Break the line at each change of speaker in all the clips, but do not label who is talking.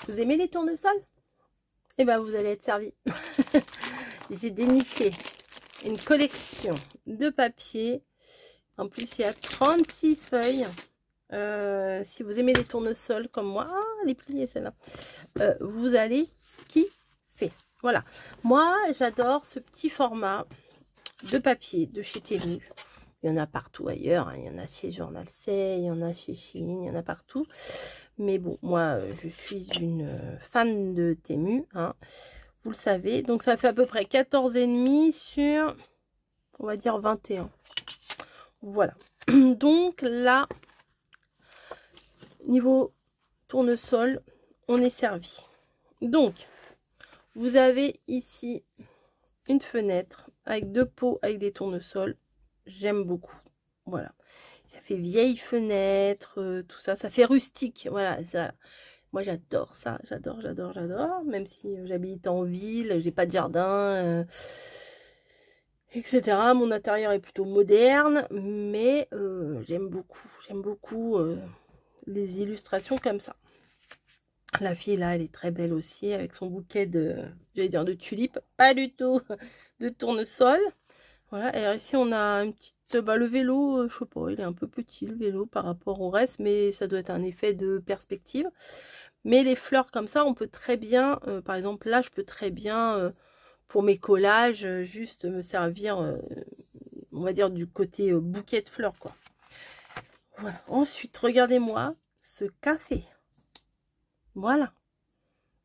Vous aimez les tournesols? Eh ben, vous allez être servi. J'ai déniché une collection de papier. En plus, il y a 36 feuilles. Si vous aimez les tournesols comme moi, ah, elle est pliée celle-là. Vous allez kiffer. Voilà. Moi, j'adore ce petit format de papier de chez Temu. Il y en a partout ailleurs. Hein. Il y en a chez Journal C, il y en a chez Shein, il y en a partout. Mais bon, moi, je suis une fan de Temu. Hein. Vous le savez. Donc, ça fait à peu près 14,5 sur, on va dire, 21. Voilà. Donc, là, niveau tournesol, on est servi. Donc, vous avez ici une fenêtre avec deux pots avec des tournesols. J'aime beaucoup. Voilà. Ça fait vieille fenêtre, tout ça. Ça fait rustique. Voilà. Ça, moi, j'adore ça. J'adore, j'adore, j'adore. Même si j'habite en ville, j'ai pas de jardin, etc. Mon intérieur est plutôt moderne. Mais j'aime beaucoup. J'aime beaucoup les illustrations comme ça. La fille là, elle est très belle aussi avec son bouquet de, j'allais dire de tulipes, pas du tout, de tournesol. Voilà, et ici on a une petite, le vélo, je sais pas, il est un peu petit le vélo par rapport au reste, mais ça doit être un effet de perspective. Mais les fleurs comme ça, on peut très bien, par exemple là, je peux très bien, pour mes collages, juste me servir, on va dire du côté bouquet de fleurs quoi. Voilà, ensuite, regardez-moi ce café. Voilà.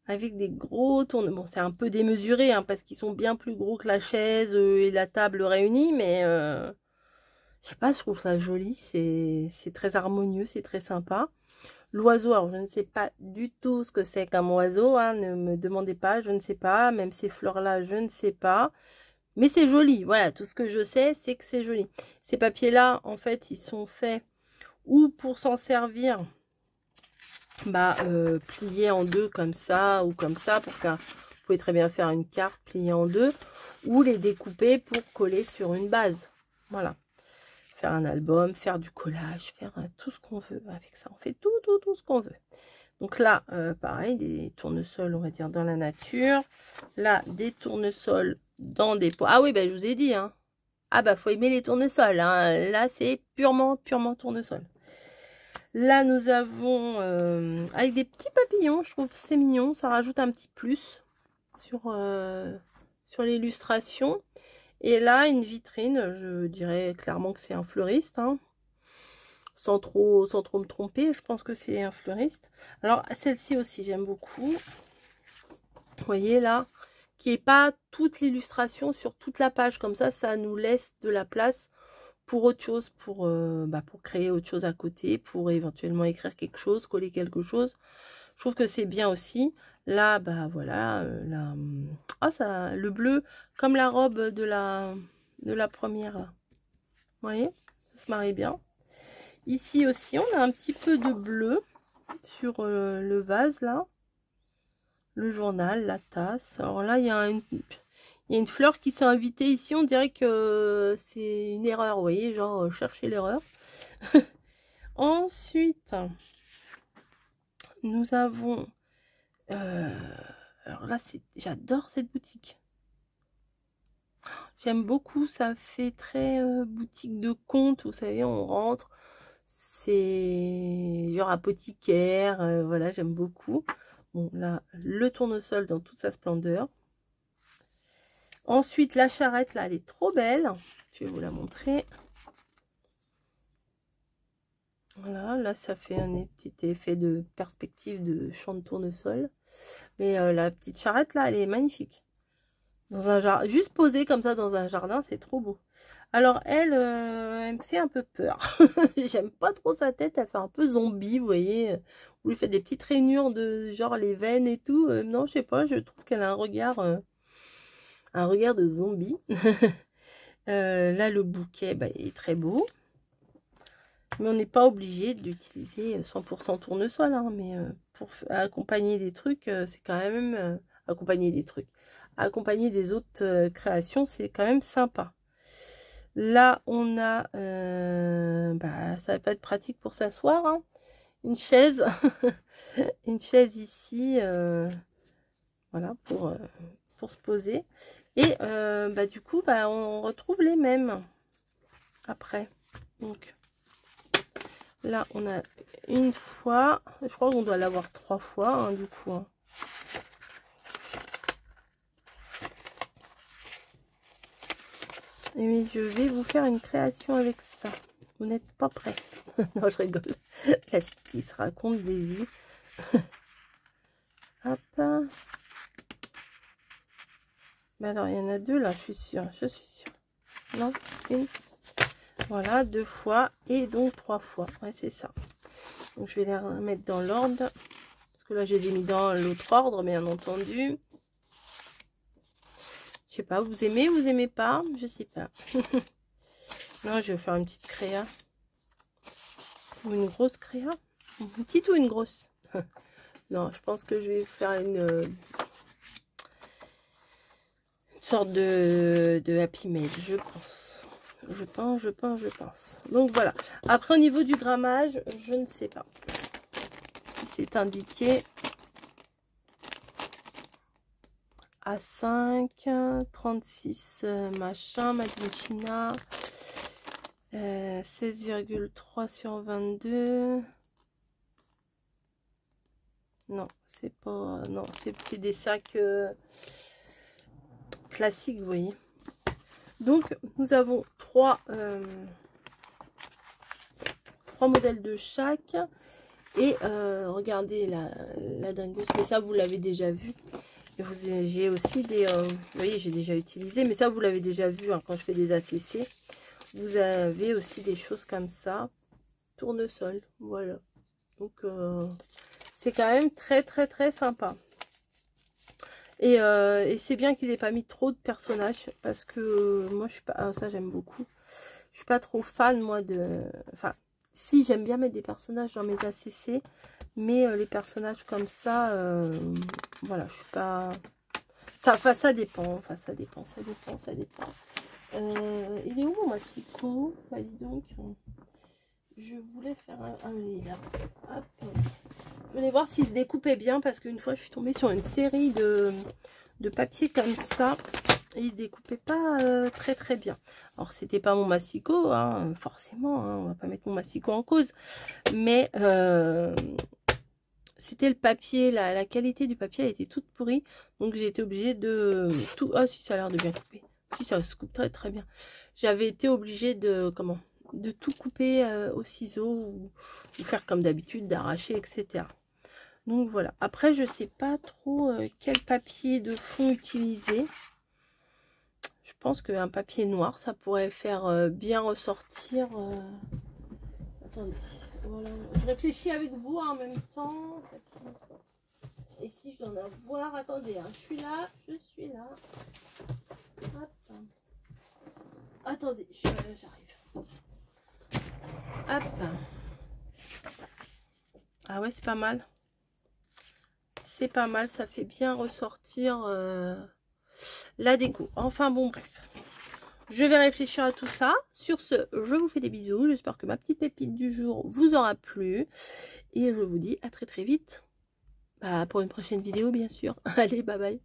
Avec des gros tourne. Bon, c'est un peu démesuré, hein, parce qu'ils sont bien plus gros que la chaise et la table réunie, mais je sais pas, je trouve ça joli, c'est très harmonieux, c'est très sympa. L'oiseau, alors je ne sais pas du tout ce que c'est comme oiseau, hein, ne me demandez pas, je ne sais pas, même ces fleurs-là, je ne sais pas, mais c'est joli, voilà, tout ce que je sais, c'est que c'est joli. Ces papiers-là, en fait, ils sont faits ou pour s'en servir, bah, plier en deux comme ça ou comme ça pour faire, vous pouvez très bien faire une carte pliée en deux ou les découper pour coller sur une base. Voilà, faire un album, faire du collage, faire tout ce qu'on veut avec ça. On fait tout ce qu'on veut. Donc là, pareil, des tournesols, on va dire dans la nature. Là, des tournesols dans des pots. Ah oui, bah je vous ai dit, hein. Ah bah faut aimer les tournesols. Hein. Là, c'est purement tournesol. Là, nous avons avec des petits papillons, je trouve c'est mignon, ça rajoute un petit plus sur l'illustration. Et là, une vitrine, je dirais clairement que c'est un fleuriste, hein, sans trop me tromper, je pense que c'est un fleuriste. Alors, celle-ci aussi, j'aime beaucoup. Vous voyez là, qui n'est pas toute l'illustration sur toute la page, comme ça nous laisse de la place pour autre chose, pour créer autre chose à côté, pour éventuellement écrire quelque chose, coller quelque chose. Je trouve que c'est bien aussi. Là, bah voilà, ça, le bleu, comme la robe de la première. Là. Vous voyez, ça se marie bien. Ici aussi, on a un petit peu de bleu sur le vase là. Le journal, la tasse. Alors là, il y a une fleur qui s'est invitée ici. On dirait que c'est une erreur, vous voyez, genre chercher l'erreur. Ensuite, nous avons... alors là, j'adore cette boutique. J'aime beaucoup, ça fait très boutique de conte. Vous savez, on rentre, c'est genre apothicaire. Voilà, j'aime beaucoup. Bon, là, le tournesol dans toute sa splendeur. Ensuite, la charrette, là, elle est trop belle. Je vais vous la montrer. Voilà, là, ça fait un petit effet de perspective de champ de tournesol. Mais la petite charrette, là, elle est magnifique. Dans un jardin, juste posée comme ça dans un jardin, c'est trop beau. Alors, elle me fait un peu peur. J'aime pas trop sa tête, elle fait un peu zombie, vous voyez. Vous lui faites des petites rainures de genre les veines et tout. Non, je sais pas, je trouve qu'elle a un regard de zombie. Là, le bouquet, bah, il est très beau. Mais on n'est pas obligé d'utiliser 100% tournesol. Hein, mais pour accompagner des trucs, c'est quand même... accompagner des trucs. Accompagner des autres créations, c'est quand même sympa. Là, on a... ça va pas être pratique pour s'asseoir. Hein, une chaise. Une chaise ici. Voilà, pour se poser. Et bah, du coup, bah, on retrouve les mêmes après. Donc là, on a une fois. Je crois qu'on doit l'avoir 3 fois, hein, du coup. Hein. Et mais je vais vous faire une création avec ça. Vous n'êtes pas prêts. Non, je rigole. La fille qui se raconte des vies. Hop. Mais alors, il y en a 2 là, je suis sûre. Je suis sûre. Non, une. Voilà, 2 fois. Et donc 3 fois. Ouais, c'est ça. Donc, je vais les remettre dans l'ordre. Parce que là, je les ai mis dans l'autre ordre, bien entendu. Je sais pas, vous aimez pas? Je sais pas. Non, je vais faire une petite créa. Ou une grosse créa. Une petite ou une grosse? Non, je pense que je vais faire une sorte de Happy Mail, je pense. Je pense. Donc voilà. Après, au niveau du grammage, je ne sais pas. C'est indiqué à 5, 36 machin, Made in China, 16,3 sur 22. Non, c'est pas... Non, c'est des sacs classiques, vous voyez. Donc, nous avons 3 modèles de chaque. Et regardez la dingueuse. Mais ça, vous l'avez déjà vu. J'ai aussi des... vous voyez, j'ai déjà utilisé. Mais ça, vous l'avez déjà vu hein, quand je fais des ACC. Vous avez aussi des choses comme ça. Tournesol. Voilà. Donc, c'est quand même très, très, très sympa. Et c'est bien qu'ils n'aient pas mis trop de personnages. Parce que moi, je suis pas... ça, j'aime beaucoup. Je suis pas trop fan, moi, de... Enfin, si, j'aime bien mettre des personnages dans mes ACC. Mais les personnages comme ça, voilà, je suis pas... Ça dépend. Enfin, ça dépend. Il est où mon massicot? Bah, dis donc. Je voulais faire un là. Hop. Je voulais voir s'il se découpait bien parce qu'une fois, je suis tombée sur une série de papier comme ça. Et il se découpait pas très très bien. Alors, c'était pas mon massicot, hein, forcément. Hein, on va pas mettre mon massicot en cause. Mais... c'était le papier, la qualité du papier elle était toute pourrie. Donc j'ai été obligée de tout... Ah si, ça a l'air de bien couper. Si, ça se coupe très très bien. J'avais été obligée de... Comment? De tout couper au ciseau ou faire comme d'habitude, d'arracher, etc. Donc voilà. Après, je sais pas trop quel papier de fond utiliser. Je pense qu'un papier noir, ça pourrait faire bien ressortir... Attendez. Voilà. Je réfléchis avec vous en même temps. Et si je dois en avoir, attendez, hein, je suis là. Hop. Attendez, j'arrive. Hop. Ah ouais, c'est pas mal. C'est pas mal, ça fait bien ressortir la déco. Enfin bon, bref. Je vais réfléchir à tout ça. Sur ce, je vous fais des bisous. J'espère que ma petite pépite du jour vous aura plu. Et je vous dis à très très vite. Bah, pour une prochaine vidéo, bien sûr. Allez, bye bye.